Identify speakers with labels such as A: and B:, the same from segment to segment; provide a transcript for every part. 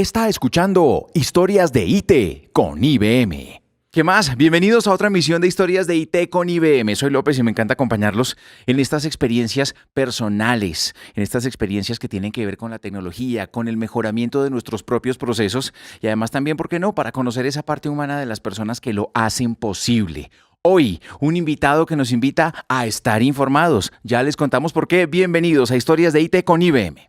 A: está escuchando Historias de IT con IBM. ¿Qué más? Bienvenidos a otra emisión de Historias de IT con IBM. Soy López y me encanta acompañarlos en estas experiencias personales, en estas experiencias que tienen que ver con la tecnología, con el mejoramiento de nuestros propios procesos y además también, ¿por qué no?, para conocer esa parte humana de las personas que lo hacen posible. Hoy, un invitado que nos invita a estar informados. Ya les contamos por qué. Bienvenidos a Historias de IT con IBM.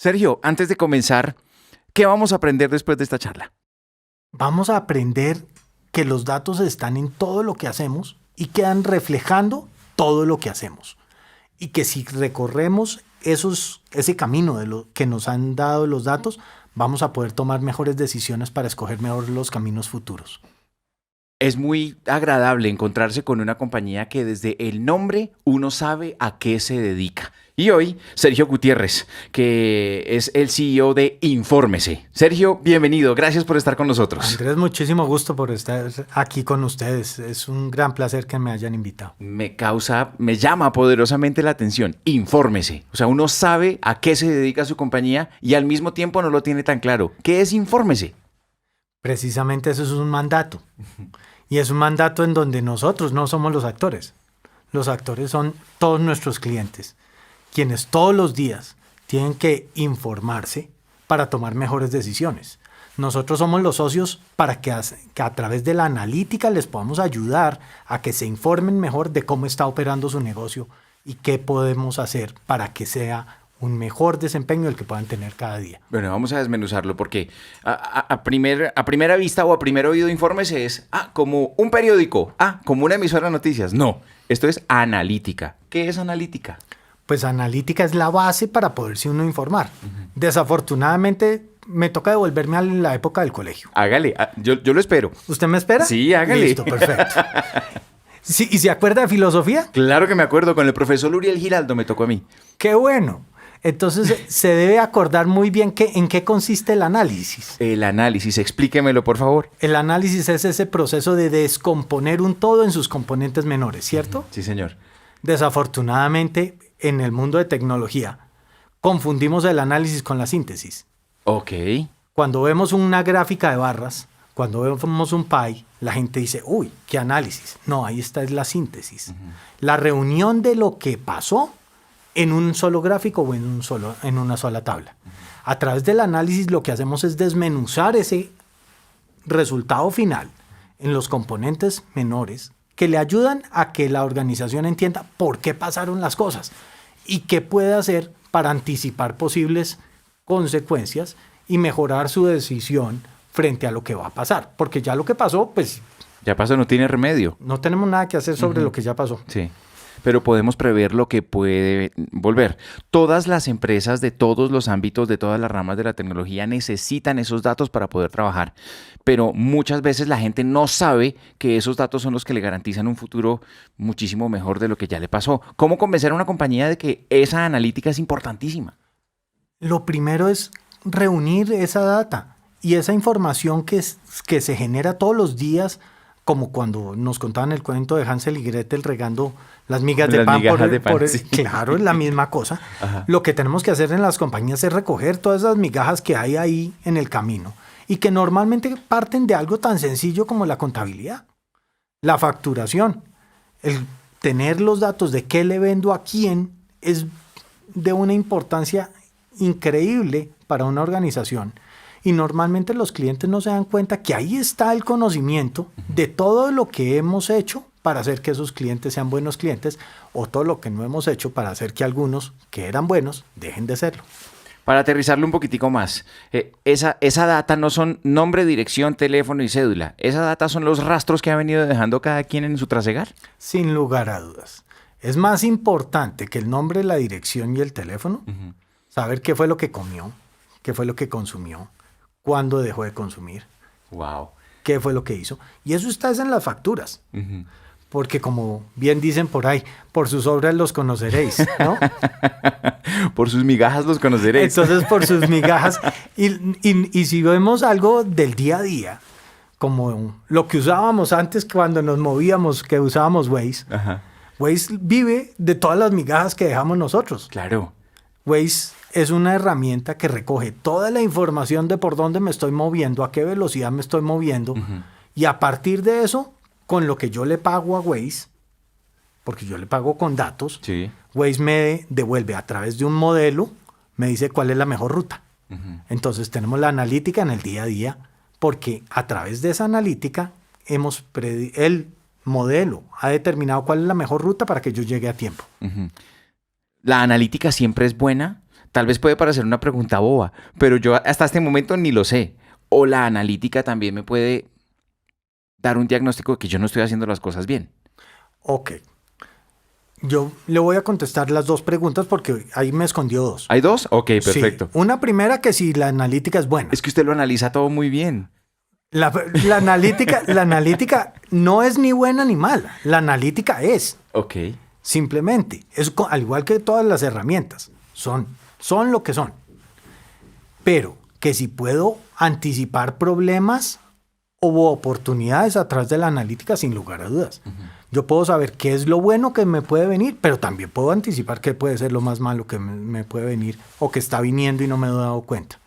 A: Sergio, antes de comenzar, ¿qué vamos a aprender después de esta charla?
B: Vamos a aprender que los datos están en todo lo que hacemos y quedan reflejando todo lo que hacemos. Y que si recorremos ese camino de lo que nos han dado los datos, vamos a poder tomar mejores decisiones para escoger mejor los caminos futuros.
A: Es muy agradable encontrarse con una compañía que desde el nombre uno sabe a qué se dedica. Y hoy, Sergio Gutiérrez, que es el CEO de Infórmese. Sergio, bienvenido. Gracias por estar con nosotros.
B: Andrés, muchísimo gusto por estar aquí con ustedes. Es un gran placer que me hayan invitado.
A: Me llama poderosamente la atención. Infórmese. O sea, uno sabe a qué se dedica su compañía y al mismo tiempo no lo tiene tan claro. ¿Qué es Infórmese?
B: Precisamente eso es un mandato. Y es un mandato en donde nosotros no somos los actores. Los actores son todos nuestros clientes, quienes todos los días tienen que informarse para tomar mejores decisiones. Nosotros somos los socios para que a través de la analítica les podamos ayudar a que se informen mejor de cómo está operando su negocio y qué podemos hacer para que sea un mejor desempeño el que puedan tener cada día.
A: Bueno, vamos a desmenuzarlo porque a primera vista o a primer oído Infórmese es como un periódico, como una emisora de noticias. No, esto es analítica. ¿Qué es analítica?
B: Pues analítica es la base para poderse uno informar. Uh-huh. Desafortunadamente me toca devolverme a la época del colegio.
A: Hágale, yo lo espero.
B: ¿Usted me espera?
A: Sí, hágale.
B: Listo, perfecto. Sí, ¿y se acuerda de filosofía?
A: Claro que me acuerdo, con el profesor Uriel Giraldo me tocó a mí.
B: ¡Qué bueno! Entonces se debe acordar muy bien en qué consiste el análisis.
A: El análisis, explíquemelo por favor.
B: El análisis es ese proceso de descomponer un todo en sus componentes menores, ¿cierto?
A: Sí, señor.
B: Desafortunadamente, en el mundo de tecnología, confundimos el análisis con la síntesis.
A: Ok.
B: Cuando vemos una gráfica de barras, cuando vemos un pie, la gente dice, uy, ¿qué análisis? No, ahí está es la síntesis. Uh-huh. La reunión de lo que pasó en un solo gráfico o en una sola tabla. Uh-huh. A través del análisis lo que hacemos es desmenuzar ese resultado final en los componentes menores que le ayudan a que la organización entienda por qué pasaron las cosas y qué puede hacer para anticipar posibles consecuencias y mejorar su decisión frente a lo que va a pasar. Porque ya lo que pasó, pues...
A: Ya pasó, no tiene remedio.
B: No tenemos nada que hacer sobre lo que ya pasó.
A: Sí. Pero podemos prever lo que puede volver. Todas las empresas de todos los ámbitos, de todas las ramas de la tecnología necesitan esos datos para poder trabajar. Pero muchas veces la gente no sabe que esos datos son los que le garantizan un futuro muchísimo mejor de lo que ya le pasó. ¿Cómo convencer a una compañía de que esa analítica es importantísima?
B: Lo primero es reunir esa data y esa información que se genera todos los días, como cuando nos contaban el cuento de Hansel y Gretel regando las migas de pan.
A: Sí.
B: Claro, es la misma cosa. Ajá. Lo que tenemos que hacer en las compañías es recoger todas esas migajas que hay ahí en el camino y que normalmente parten de algo tan sencillo como la contabilidad, la facturación. El tener los datos de qué le vendo a quién es de una importancia increíble para una organización. Y normalmente los clientes no se dan cuenta que ahí está el conocimiento de todo lo que hemos hecho para hacer que esos clientes sean buenos clientes o todo lo que no hemos hecho para hacer que algunos que eran buenos dejen de serlo.
A: Para aterrizarlo un poquitico más, esa data no son nombre, dirección, teléfono y cédula. ¿Esa data son los rastros que ha venido dejando cada quien en su trasegar?
B: Sin lugar a dudas. Es más importante que el nombre, la dirección y el teléfono, saber qué fue lo que comió, qué fue lo que consumió, cuándo dejó de consumir,
A: wow,
B: qué fue lo que hizo. Y eso está en las facturas. Uh-huh. Porque como bien dicen por ahí, por sus obras los conoceréis, ¿no?
A: Por sus migajas los conoceréis.
B: Entonces, por sus migajas. Y si vemos algo del día a día, como lo que usábamos antes cuando nos movíamos, que usábamos Waze.
A: Ajá.
B: Waze vive de todas las migajas que dejamos nosotros.
A: Claro.
B: Waze es una herramienta que recoge toda la información de por dónde me estoy moviendo, a qué velocidad me estoy moviendo, y a partir de eso, con lo que yo le pago a Waze, porque yo le pago con datos,
A: Sí.
B: Waze me devuelve a través de un modelo, me dice cuál es la mejor ruta. Entonces tenemos la analítica en el día a día, porque a través de esa analítica el modelo ha determinado cuál es la mejor ruta para que yo llegue a tiempo.
A: ¿La analítica siempre es buena? Tal vez puede parecer una pregunta boba, pero yo hasta este momento ni lo sé. O la analítica también me puede dar un diagnóstico de que yo no estoy haciendo las cosas bien.
B: Ok. Yo le voy a contestar las dos preguntas porque ahí me escondió dos.
A: ¿Hay dos? Ok, perfecto.
B: Sí. Una primera, que si la analítica es buena.
A: Es que usted lo analiza todo muy bien.
B: La analítica no es ni buena ni mala. La analítica es.
A: Ok.
B: Simplemente. Es al igual que todas las herramientas. Son lo que son. Pero que si puedo anticipar problemas o oportunidades a través de la analítica, sin lugar a dudas. Yo puedo saber qué es lo bueno que me puede venir, pero también puedo anticipar qué puede ser lo más malo que me puede venir o que está viniendo y no me he dado cuenta.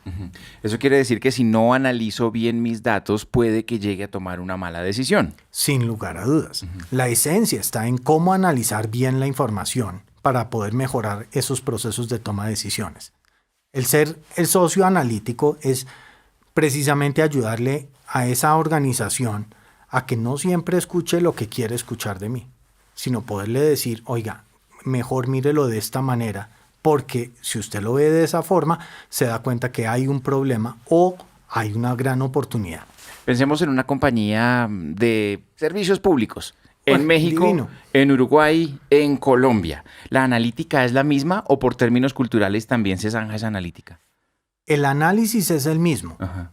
A: Eso quiere decir que si no analizo bien mis datos, puede que llegue a tomar una mala decisión.
B: Sin lugar a dudas. La esencia está en cómo analizar bien la información para poder mejorar esos procesos de toma de decisiones. El ser el socio analítico es precisamente ayudarle a esa organización a que no siempre escuche lo que quiere escuchar de mí, sino poderle decir, oiga, mejor mírelo de esta manera, porque si usted lo ve de esa forma, se da cuenta que hay un problema o hay una gran oportunidad.
A: Pensemos en una compañía de servicios públicos. En México,
B: divino.
A: En Uruguay, en Colombia. ¿La analítica es la misma o por términos culturales también se zanja esa analítica?
B: El análisis es el mismo.
A: Ajá.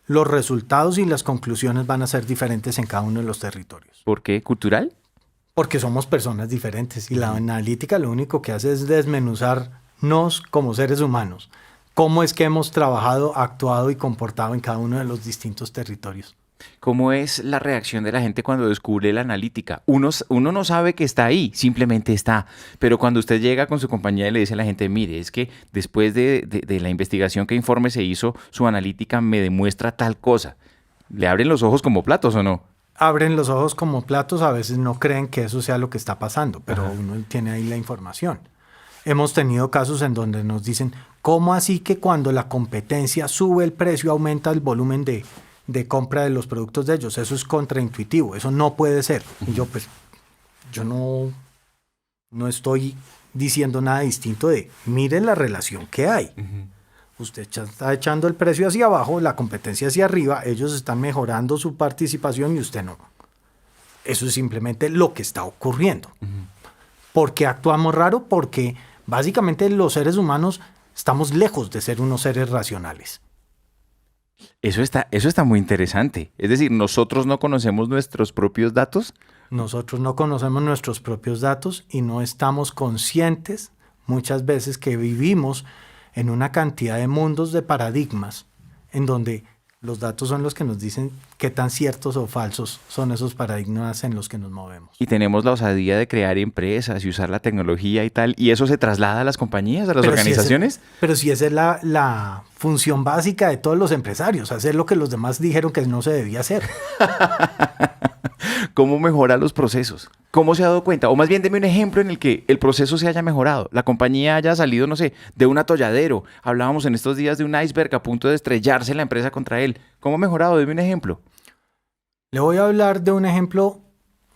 B: Los resultados y las conclusiones van a ser diferentes en cada uno de los territorios.
A: ¿Por qué? ¿Cultural?
B: Porque somos personas diferentes y la analítica lo único que hace es desmenuzarnos como seres humanos. Cómo es que hemos trabajado, actuado y comportado en cada uno de los distintos territorios.
A: ¿Cómo es la reacción de la gente cuando descubre la analítica? Uno no sabe que está ahí, simplemente está. Pero cuando usted llega con su compañía y le dice a la gente, mire, es que después de la investigación, ¿qué informe se hizo? Su analítica me demuestra tal cosa. ¿Le abren los ojos como platos o no?
B: Abren los ojos como platos, a veces no creen que eso sea lo que está pasando, pero
A: Ajá.
B: uno tiene ahí la información. Hemos tenido casos en donde nos dicen, ¿cómo así que cuando la competencia sube el precio, aumenta el volumen de compra de los productos de ellos? Eso es contraintuitivo, eso no puede ser. Y yo no estoy diciendo nada distinto de, miren la relación que hay. Usted está echando el precio hacia abajo, la competencia hacia arriba, ellos están mejorando su participación y usted no. Eso es simplemente lo que está ocurriendo. ¿Por qué actuamos raro? Porque básicamente los seres humanos estamos lejos de ser unos seres racionales.
A: Eso está muy interesante. Es decir, nosotros no conocemos nuestros propios datos.
B: Nosotros no conocemos nuestros propios datos y no estamos conscientes muchas veces que vivimos en una cantidad de mundos de paradigmas en donde los datos son los que nos dicen qué tan ciertos o falsos son esos paradigmas en los que nos movemos.
A: Y tenemos la osadía de crear empresas y usar la tecnología y tal. ¿Y eso se traslada a las compañías, a las organizaciones?
B: Pero si esa es la función básica de todos los empresarios, hacer lo que los demás dijeron que no se debía hacer.
A: ¿Cómo mejora los procesos? ¿Cómo se ha dado cuenta? O más bien, deme un ejemplo en el que el proceso se haya mejorado. La compañía haya salido, no sé, de un atolladero. Hablábamos en estos días de un iceberg a punto de estrellarse la empresa contra él. ¿Cómo ha mejorado? Deme un ejemplo.
B: Le voy a hablar de un ejemplo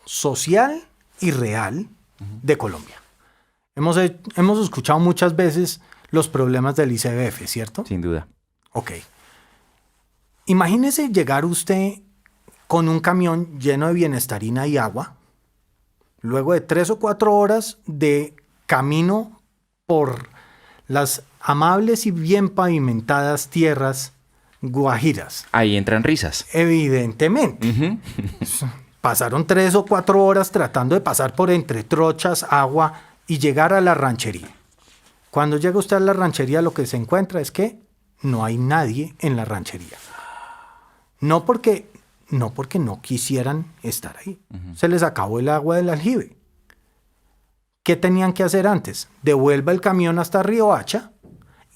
B: social y real de Colombia. Hemos escuchado muchas veces los problemas del ICBF, ¿cierto?
A: Sin duda.
B: Ok. Imagínese llegar usted con un camión lleno de bienestarina y agua, luego de 3 o 4 horas de camino por las amables y bien pavimentadas tierras guajiras.
A: Ahí entran risas.
B: Evidentemente. Pasaron 3 o 4 horas tratando de pasar por entre trochas, agua y llegar a la ranchería. Cuando llega usted a la ranchería, lo que se encuentra es que no hay nadie en la ranchería. No porque no porque no quisieran estar ahí. Se les acabó el agua del aljibe. ¿Qué tenían que hacer antes? Devuelva el camión hasta Riohacha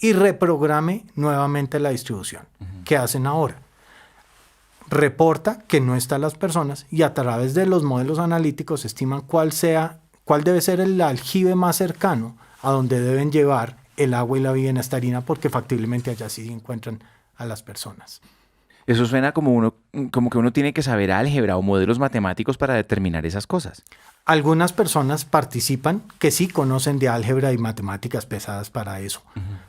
B: y reprograme nuevamente la distribución. ¿Qué hacen ahora? Reporta que no están las personas y a través de los modelos analíticos estiman cuál debe ser el aljibe más cercano a donde deben llevar el agua y la bienestarina, porque factiblemente allá sí encuentran a las personas.
A: Eso suena como que uno tiene que saber álgebra o modelos matemáticos para determinar esas cosas.
B: Algunas personas participan que sí conocen de álgebra y matemáticas pesadas para eso,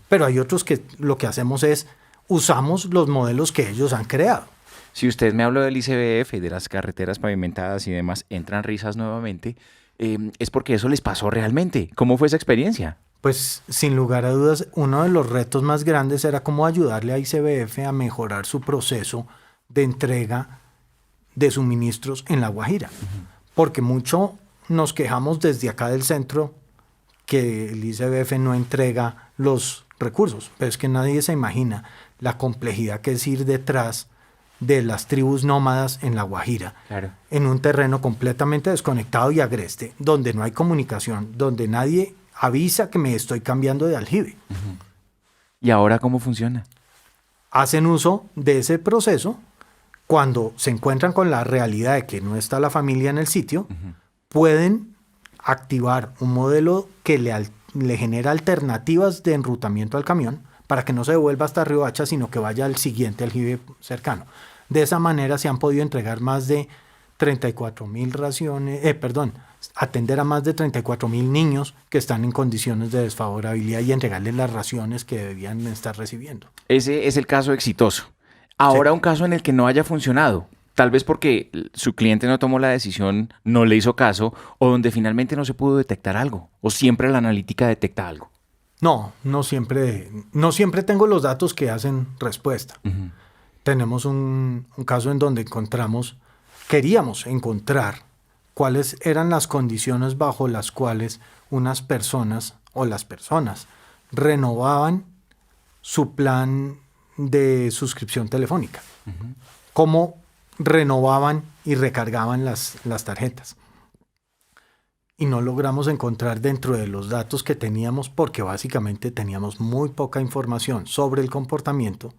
B: pero hay otros que lo que hacemos es usamos los modelos que ellos han creado.
A: Si usted me habló del ICBF y de las carreteras pavimentadas y demás, entran risas nuevamente, es porque eso les pasó realmente. ¿Cómo fue esa experiencia?
B: Pues sin lugar a dudas, uno de los retos más grandes era cómo ayudarle a ICBF a mejorar su proceso de entrega de suministros en La Guajira. Porque mucho nos quejamos desde acá del centro que el ICBF no entrega los recursos, pero es que nadie se imagina la complejidad que es ir detrás de las tribus nómadas en La Guajira,
A: claro,
B: en un terreno completamente desconectado y agreste, donde no hay comunicación, donde nadie avisa que me estoy cambiando de aljibe.
A: ¿Y ahora cómo funciona?
B: Hacen uso de ese proceso cuando se encuentran con la realidad de que no está la familia en el sitio, pueden activar un modelo que le genera alternativas de enrutamiento al camión para que no se devuelva hasta Riohacha, sino que vaya al siguiente aljibe cercano. De esa manera se han podido entregar más de 34,000 raciones, atender a más de 34,000 niños que están en condiciones de desfavorabilidad y entregarles las raciones que debían estar recibiendo.
A: Ese es el caso exitoso. Ahora
B: Sí.
A: un caso en el que no haya funcionado, tal vez porque su cliente no tomó la decisión, no le hizo caso, o donde finalmente no se pudo detectar algo, o siempre la analítica detecta algo.
B: No siempre tengo los datos que hacen respuesta. Tenemos un caso en donde queríamos encontrar cuáles eran las condiciones bajo las cuales unas personas o las personas renovaban su plan de suscripción telefónica. Cómo renovaban y recargaban las tarjetas. Y no logramos encontrar dentro de los datos que teníamos, porque básicamente teníamos muy poca información sobre el comportamiento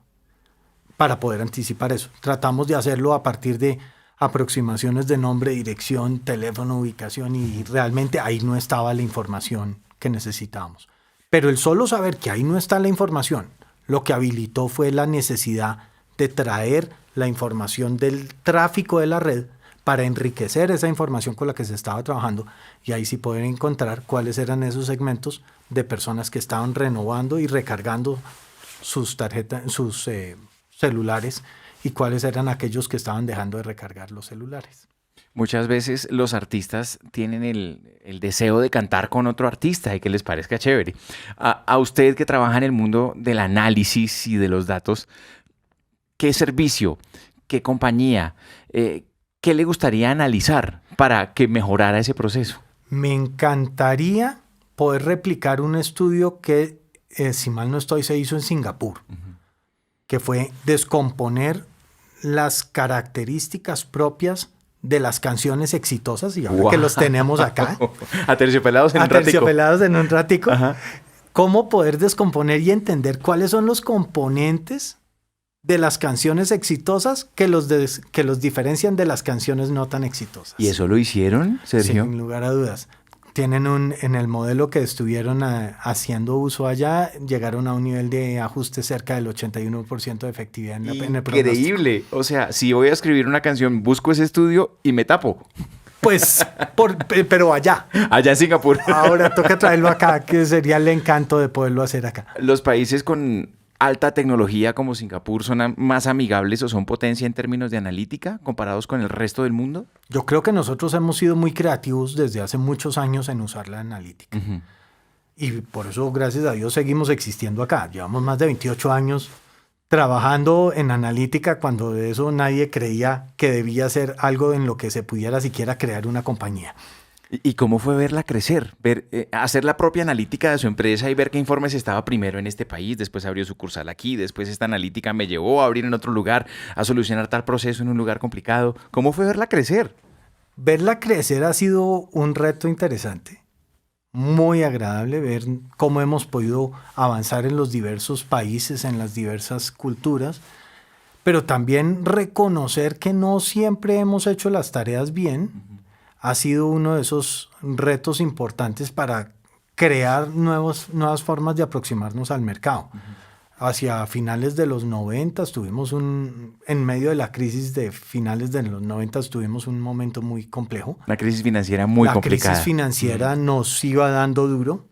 B: para poder anticipar eso. Tratamos de hacerlo a partir de aproximaciones de nombre, dirección, teléfono, ubicación, y realmente ahí no estaba la información que necesitábamos. Pero el solo saber que ahí no está la información, lo que habilitó fue la necesidad de traer la información del tráfico de la red para enriquecer esa información con la que se estaba trabajando, y ahí sí poder encontrar cuáles eran esos segmentos de personas que estaban renovando y recargando sus tarjetas, sus celulares, y cuáles eran aquellos que estaban dejando de recargar los celulares.
A: Muchas veces los artistas tienen el deseo de cantar con otro artista y que les parezca chévere. A usted que trabaja en el mundo del análisis y de los datos, ¿qué servicio, qué compañía, qué le gustaría analizar para que mejorara ese proceso?
B: Me encantaría poder replicar un estudio que, si mal no estoy, se hizo en Singapur, que fue descomponer las características propias de las canciones exitosas, y ahora que los tenemos acá,
A: Aterciopelados en un ratico.
B: aterciopelados en un ratico,
A: Ajá.
B: cómo poder descomponer y entender cuáles son los componentes de las canciones exitosas que los diferencian de las canciones no tan exitosas.
A: ¿Y eso lo hicieron, Sergio?
B: Sin lugar a dudas. Tienen en el modelo que estuvieron haciendo uso allá, llegaron a un nivel de ajuste cerca del 81% de efectividad en el pronóstico.
A: Increíble. O sea, si voy a escribir una canción, busco ese estudio y me tapo.
B: Pues, pero allá.
A: Allá en Singapur.
B: Ahora toca traerlo acá, que sería el encanto de poderlo hacer acá.
A: Los países con alta tecnología como Singapur son más amigables o son potencia en términos de analítica comparados con el resto del mundo.
B: Yo creo que nosotros hemos sido muy creativos desde hace muchos años en usar la analítica. Y por eso, gracias a Dios, seguimos existiendo acá. Llevamos más de 28 años trabajando en analítica, cuando de eso nadie creía que debía ser algo en lo que se pudiera siquiera crear una compañía.
A: ¿Y cómo fue verla crecer? Hacer la propia analítica de su empresa y ver qué informes estaba primero en este país, después abrió sucursal aquí, después esta analítica me llevó a abrir en otro lugar, a solucionar tal proceso en un lugar complicado. ¿Cómo fue verla crecer?
B: Verla crecer ha sido un reto interesante. Muy agradable ver cómo hemos podido avanzar en los diversos países, en las diversas culturas, pero también reconocer que no siempre hemos hecho las tareas bien. Ha sido uno de esos retos importantes para crear nuevas formas de aproximarnos al mercado. Hacia finales de los 90 en medio de la crisis de finales de los 90 tuvimos un momento muy complejo.
A: Una crisis financiera muy complicada.
B: La crisis financiera nos iba dando duro,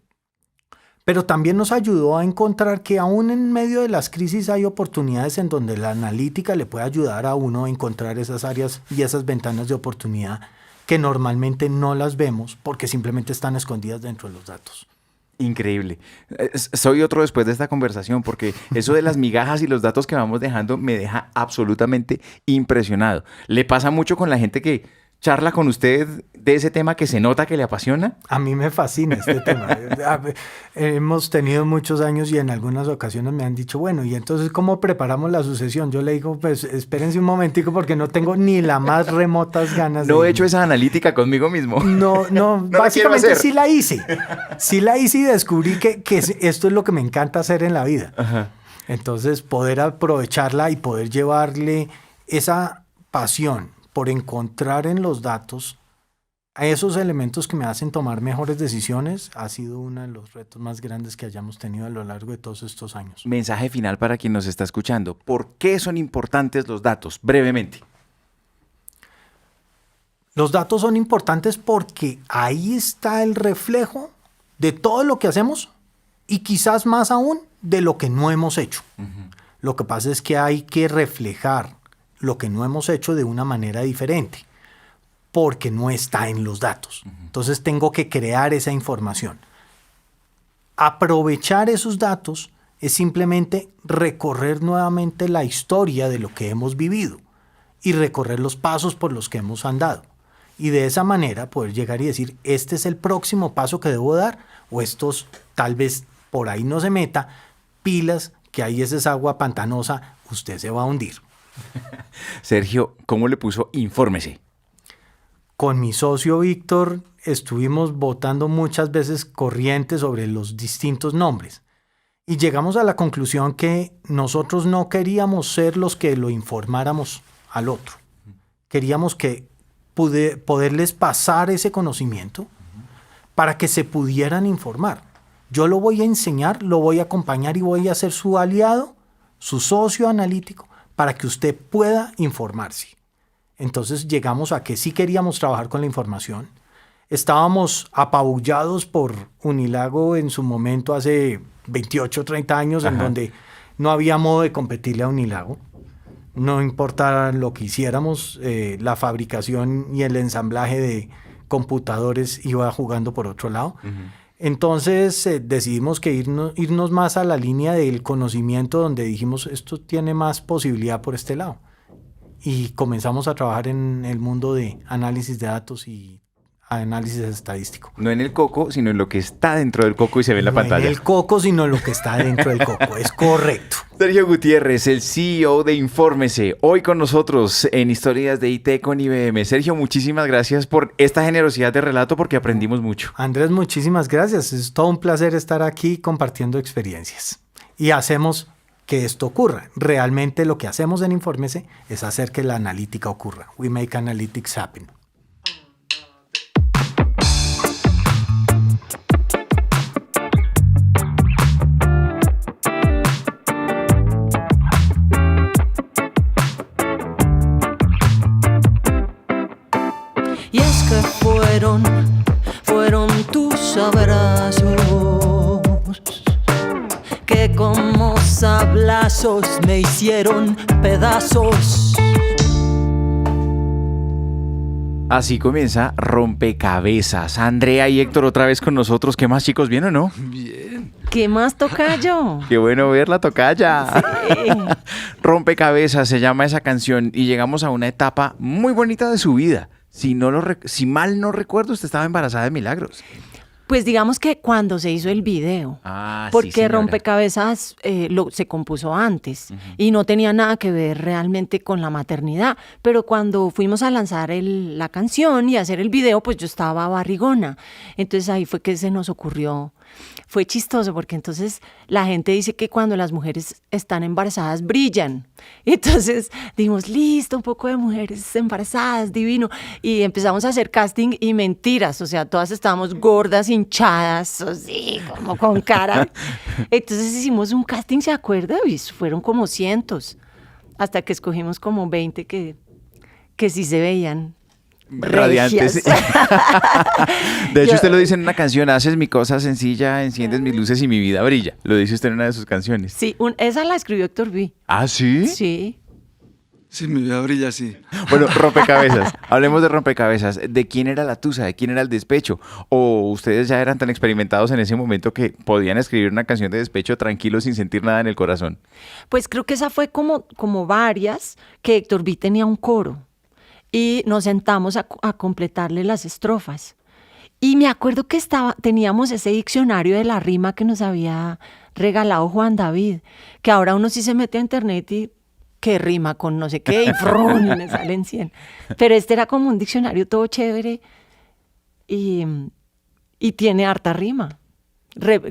B: pero también nos ayudó a encontrar que aún en medio de las crisis hay oportunidades en donde la analítica le puede ayudar a uno a encontrar esas áreas y esas ventanas de oportunidad que normalmente no las vemos porque simplemente están escondidas dentro de los datos.
A: Increíble. Soy otro después de esta conversación porque eso de las migajas y los datos que vamos dejando me deja absolutamente impresionado. ¿Le pasa mucho con la gente que charla con usted de ese tema que se nota que le apasiona?
B: A mí me fascina este tema. Hemos tenido muchos años y en algunas ocasiones me han dicho, bueno, ¿y entonces cómo preparamos la sucesión? Yo le digo, pues espérense un momentico porque no tengo ni las más remotas ganas.
A: No he hecho esa analítica conmigo mismo.
B: No, básicamente sí la hice. Sí la hice y descubrí que esto es lo que me encanta hacer en la vida. Ajá. Entonces, poder aprovecharla y poder llevarle esa pasión por encontrar en los datos a esos elementos que me hacen tomar mejores decisiones, ha sido uno de los retos más grandes que hayamos tenido a lo largo de todos estos años.
A: Mensaje final para quien nos está escuchando. ¿Por qué son importantes los datos? Brevemente.
B: Los datos son importantes porque ahí está el reflejo de todo lo que hacemos y quizás más aún de lo que no hemos hecho. Uh-huh. Lo que pasa es que hay que reflejar lo que no hemos hecho de una manera diferente, porque no está en los datos. Entonces tengo que crear esa información. Aprovechar esos datos es simplemente recorrer nuevamente la historia de lo que hemos vivido y recorrer los pasos por los que hemos andado. Y de esa manera poder llegar y decir, este es el próximo paso que debo dar, o estos tal vez por ahí no se meta, pilas, que ahí esa es agua pantanosa, usted se va a hundir.
A: Sergio, ¿cómo le puso infórmese?
B: Con mi socio Víctor estuvimos botando muchas veces corrientes sobre los distintos nombres y llegamos a la conclusión que nosotros no queríamos ser los que lo informáramos al otro. Queríamos que poderles pasar ese conocimiento para que se pudieran informar. Yo lo voy a enseñar, lo voy a acompañar y voy a ser su aliado, su socio analítico, para que usted pueda informarse. Entonces llegamos a que sí queríamos trabajar con la información. Estábamos apabullados por Unilago en su momento hace 28 o 30 años, en donde no había modo de competirle a Unilago. No importa lo que hiciéramos, la fabricación y el ensamblaje de computadores iba jugando por otro lado. Entonces decidimos que irnos más a la línea del conocimiento, donde dijimos esto tiene más posibilidad por este lado. Y comenzamos a trabajar en el mundo de análisis de datos y análisis estadístico.
A: No en el coco, sino en lo que está dentro del coco y se ve en la pantalla.
B: No en el coco, sino en lo que está dentro del coco. Es correcto.
A: Sergio Gutiérrez, el CEO de Infórmese, hoy con nosotros en Historias de IT con IBM. Sergio, muchísimas gracias por esta generosidad de relato porque aprendimos mucho.
B: Andrés, muchísimas gracias. Es todo un placer estar aquí compartiendo experiencias. Y hacemos que esto ocurra. Realmente lo que hacemos en Infórmese es hacer que la analítica ocurra. We make analytics happen.
C: Y es que fueron tus abrazos que como sablazos me hicieron pedazos.
A: Así comienza Rompecabezas. Andrea y Héctor otra vez con nosotros. ¿Qué más, chicos? ¿Bien o no?
D: Bien.
C: ¿Qué más, tocayo?
A: Qué bueno verla, tocaya. Sí. Rompecabezas se llama esa canción y llegamos a una etapa muy bonita de su vida. Si mal no recuerdo, usted estaba embarazada de Milagros.
C: Pues digamos que cuando se hizo el video,
A: Ah, sí,
C: porque
A: señora.
C: Rompecabezas se compuso antes y no tenía nada que ver realmente con la maternidad, pero cuando fuimos a lanzar la canción y hacer el video, pues yo estaba barrigona, entonces ahí fue que se nos ocurrió. Fue chistoso porque entonces la gente dice que cuando las mujeres están embarazadas brillan. Entonces dijimos, listo, un poco de mujeres embarazadas, divino. Y empezamos a hacer casting y mentiras, o sea, todas estábamos gordas, hinchadas, así, como con cara. Entonces hicimos un casting, ¿se acuerda? Y fueron como cientos, hasta que escogimos como 20 que sí se veían.
A: Radiantes.
C: Regias.
A: De hecho,
C: Yo-
A: usted lo dice en una canción, haces mi cosa sencilla, enciendes mis luces y mi vida brilla. Lo dice usted en una de sus canciones.
C: Sí, esa la escribió Héctor B.
A: ¿Ah, sí?
C: Sí.
D: Sí, mi vida brilla así.
A: Bueno, rompecabezas. Hablemos de rompecabezas. ¿De quién era la tusa? ¿De quién era el despecho? ¿O ustedes ya eran tan experimentados en ese momento que podían escribir una canción de despecho tranquilo sin sentir nada en el corazón?
C: Pues creo que esa fue como varias, que Héctor B tenía un coro y nos sentamos a completarle las estrofas. Y me acuerdo que teníamos ese diccionario de la rima que nos había regalado Juan David, que ahora uno sí se mete a internet y que rima con no sé qué y frun, y me salen 100. Pero este era como un diccionario todo chévere y tiene harta rima,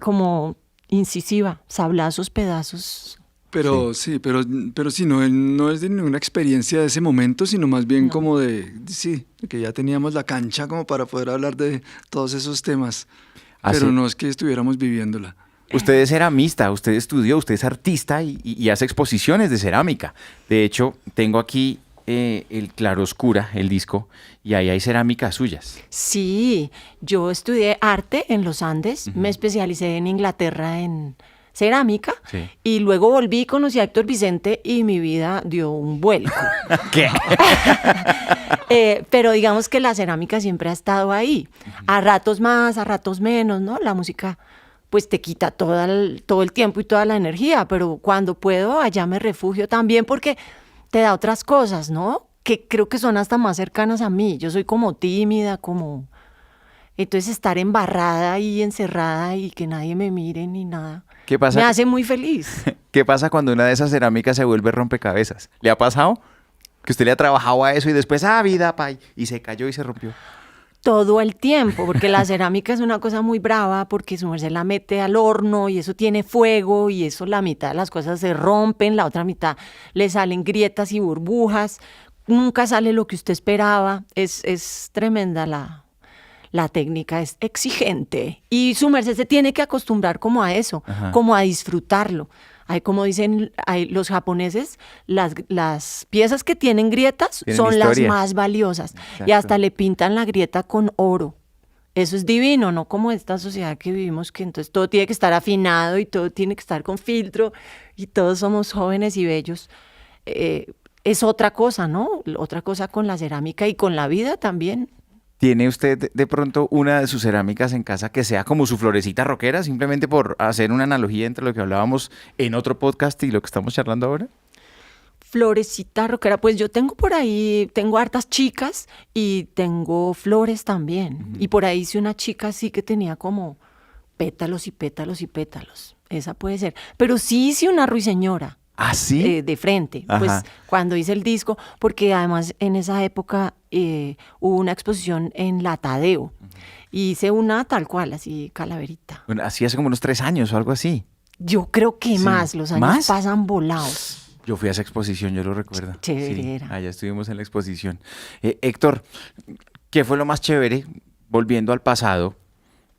C: como incisiva, sablazos, pedazos.
D: Pero sí, pero sí, no es de ninguna experiencia de ese momento, sino más bien como de que ya teníamos la cancha como para poder hablar de todos esos temas.
A: Ah,
D: Pero
A: sí.
D: no es que estuviéramos viviéndola.
A: Usted es ceramista, usted estudió, usted es artista y hace exposiciones de cerámica. De hecho, tengo aquí el Claroscura, el disco, y ahí hay cerámicas suyas.
C: Sí, yo estudié arte en los Andes, me especialicé en Inglaterra en cerámica
A: Sí.
C: y luego volví y conocí a Héctor Vicente y mi vida dio un vuelco.
A: ¿Qué?
C: Pero digamos que la cerámica siempre ha estado ahí, a ratos más, a ratos menos, ¿no? La música pues te quita todo el tiempo y toda la energía, pero cuando puedo allá me refugio también porque te da otras cosas, ¿no? Que creo que son hasta más cercanas a mí. Yo soy como tímida, como... Entonces estar embarrada y encerrada y que nadie me mire ni nada,
A: ¿Qué pasa?
C: me hace muy feliz.
A: ¿Qué pasa cuando una de esas cerámicas se vuelve rompecabezas? ¿Le ha pasado? Que usted le ha trabajado a eso y después, vida, pay, y se cayó y se rompió.
C: Todo el tiempo, porque la cerámica es una cosa muy brava, porque su merced la mete al horno y eso tiene fuego y eso la mitad de las cosas se rompen, la otra mitad le salen grietas y burbujas, nunca sale lo que usted esperaba, es tremenda la técnica, es exigente y su merced se tiene que acostumbrar como a eso,
A: Ajá.
C: como a disfrutarlo. Hay, como dicen los japoneses, las piezas que tienen grietas
A: Tienen
C: son las
A: historia.
C: más valiosas. Y
A: Exacto.
C: hasta le pintan la grieta con oro. Eso es divino, no como esta sociedad que vivimos, que entonces todo tiene que estar afinado y todo tiene que estar con filtro y todos somos jóvenes y bellos. Es otra cosa, ¿no? Otra cosa con la cerámica y con la vida también.
A: ¿Tiene usted de pronto una de sus cerámicas en casa que sea como su florecita rockera, simplemente por hacer una analogía entre lo que hablábamos en otro podcast y lo que estamos charlando ahora?
C: Florecita rockera, pues yo tengo por ahí, tengo hartas chicas y tengo flores también. Y por ahí hice una chica así que tenía como pétalos y pétalos y pétalos. Esa puede ser. Pero sí hice una ruiseñora.
A: ¿Ah, sí?
C: De frente,
A: Ajá.
C: pues cuando hice el disco, porque además en esa época hubo una exposición en la Tadeo y hice una tal cual, así calaverita.
A: Bueno, así hace como unos 3 años o algo así.
C: Yo creo que
A: Sí.
C: más, los años
A: ¿Más?
C: pasan volados.
A: Yo fui a esa exposición, yo lo recuerdo.
C: Chévere
A: Sí,
C: era.
A: allá estuvimos en la exposición. Héctor, ¿qué fue lo más chévere, volviendo al pasado,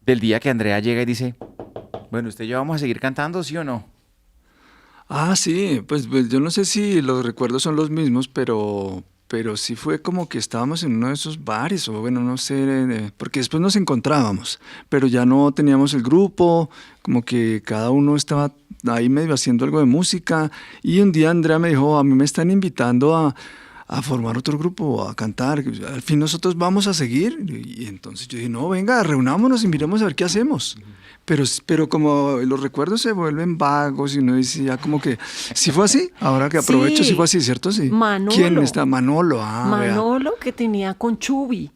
A: del día que Andrea llega y dice, bueno, ¿usted y yo vamos a seguir cantando, sí o no?
D: Ah, sí, pues yo no sé si los recuerdos son los mismos, pero sí fue como que estábamos en uno de esos bares, o bueno, no sé, porque después nos encontrábamos, pero ya no teníamos el grupo, como que cada uno estaba ahí medio haciendo algo de música, y un día Andrea me dijo, a mí me están invitando a formar otro grupo, a cantar. Al fin nosotros vamos a seguir. Y entonces yo dije, no, venga, reunámonos y miremos a ver qué hacemos. Pero como los recuerdos se vuelven vagos y uno dice ya como que, ¿sí fue así? Ahora que aprovecho,
C: Sí.
D: ¿sí fue así, cierto? Sí.
C: Manolo.
D: ¿Quién está? Manolo. Vea.
C: Manolo que tenía con Chubi.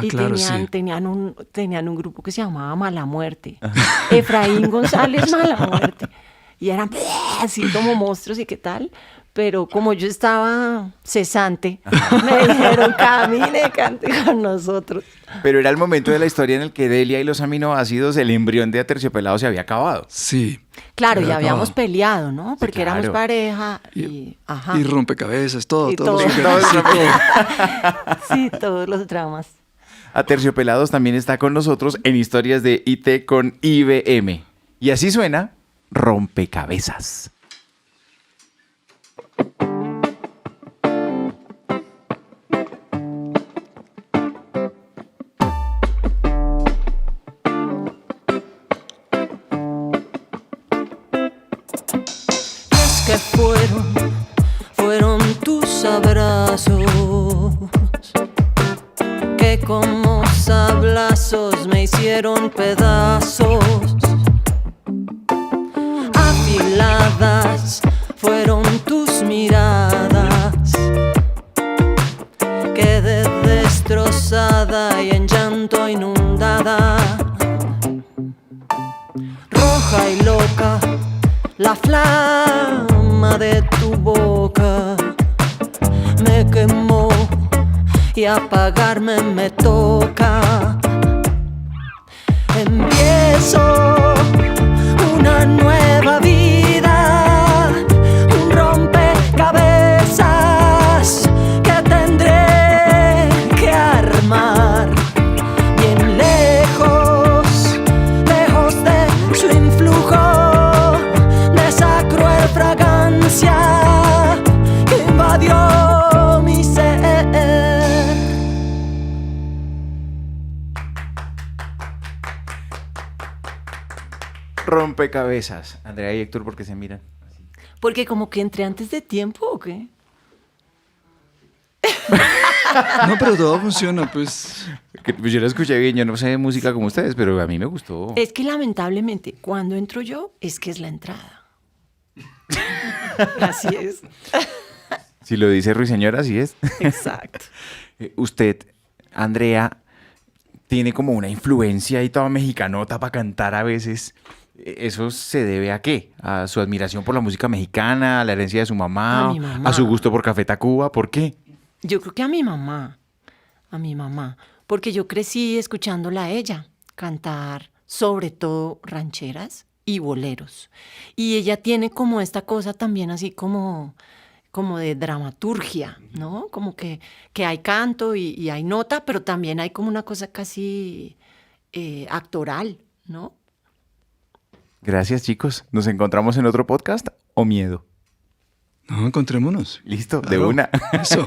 C: Y
D: Claro, sí.
C: tenían un grupo que se llamaba Mala Muerte. Efraín González Mala Muerte. Y eran así como monstruos y qué tal. Pero como yo estaba cesante, me dijeron, camine, cante con nosotros.
A: Pero era el momento de la historia en el que Delia y los aminoácidos, el embrión de Aterciopelados se había acabado.
D: Sí.
C: Claro,
D: Pero
C: ya habíamos
D: no.
C: peleado, ¿no? Porque
A: claro.
C: éramos pareja y... Ajá.
D: Y rompecabezas, todo.
C: Y
D: todo.
C: todo.
D: Todo.
C: Sí, todos los dramas.
A: Aterciopelados también está con nosotros en Historias de IT con IBM. Y así suena Rompecabezas.
C: Es que fueron tus abrazos que como sablazos me hicieron pedazos. Afiladas fueron tus miradas. Quedé destrozada y en llanto inundada. Roja y loca, la flama de tu boca me quemó y apagarme me toca. Empiezo una nueva vida, un rompecabezas que tendré que armar bien lejos de su influjo, de esa cruel fragancia que invadió mi ser.
A: Rompecabezas. Andrea y Héctor, ¿por qué se miran?
C: Porque como que entré antes de tiempo, ¿o qué?
D: No, pero todo funciona, pues.
A: Pues yo la escuché bien, yo no sé de música como ustedes, pero a mí me gustó.
C: Es que lamentablemente, cuando entro yo, es que es la entrada. Así es.
A: Si lo dice Ruiseñor, así es.
C: Exacto.
A: Usted, Andrea, tiene como una influencia y toda mexicanota para cantar a veces. ¿Eso se debe a qué? ¿A su admiración por la música mexicana, a la herencia de su mamá,
C: A mi mamá.
A: a su gusto por Café Tacuba? ¿Por qué?
C: Yo creo que a mi mamá, porque yo crecí escuchándola a ella cantar sobre todo rancheras y boleros. Y ella tiene como esta cosa también así como de dramaturgia, ¿no? Como que hay canto y hay nota, pero también hay como una cosa casi actoral, ¿no?
A: Gracias, chicos. ¿Nos encontramos en otro podcast o miedo?
D: No, encontrémonos.
A: Listo,
D: Claro.
A: de una.
D: Eso.